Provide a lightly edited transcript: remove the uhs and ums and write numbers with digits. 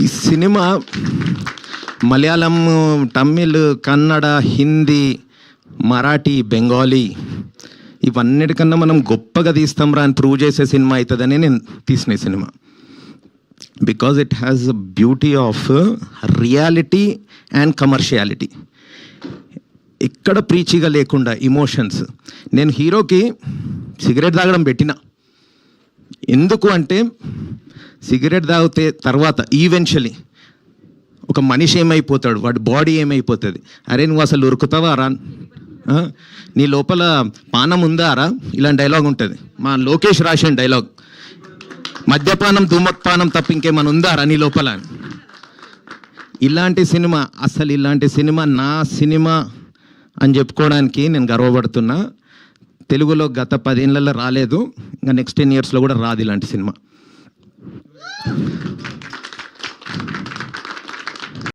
ఈ సినిమా మలయాళం, తమిళ్, కన్నడ, హిందీ, మరాఠీ, బెంగాలీ ఇవన్నిటికన్నా మనం గొప్పగా తీస్తాం రా అని ప్రూవ్ చేసే సినిమా అవుతుందని నేను తీసిన cinema. Because it has a beauty of reality and commerciality. ఎక్కడ ప్రీచిగా లేకుండా ఇమోషన్స్. నేను హీరోకి సిగరెట్ తాగడం పెట్టిన. ఎందుకు అంటే సిగరెట్ తాగితే తర్వాత ఈవెన్చువలీ ఒక మనిషి ఏమైపోతాడు, వాడి బాడీ ఏమైపోతుంది. అరే నువ్వు అసలు ఉరుకుతావా రా, నీ లోపల పానం ఉందా రా, ఇలాంటి డైలాగ్ ఉంటుంది. మా లోకేష్ రాసిన డైలాగ్, మద్యపానం ధూమపానం తప్ప ఇంకేమైనా ఉందా రా నీ లోపల. ఇలాంటి సినిమా, అసలు ఇలాంటి సినిమా నా సినిమా అని చెప్పుకోవడానికి నేను గర్వపడుతున్నా. తెలుగులో గత 10 ఏళ్లలో రాలేదు, ఇంకా నెక్స్ట్ 10 yearsలో కూడా రాదు ఇలాంటి సినిమా.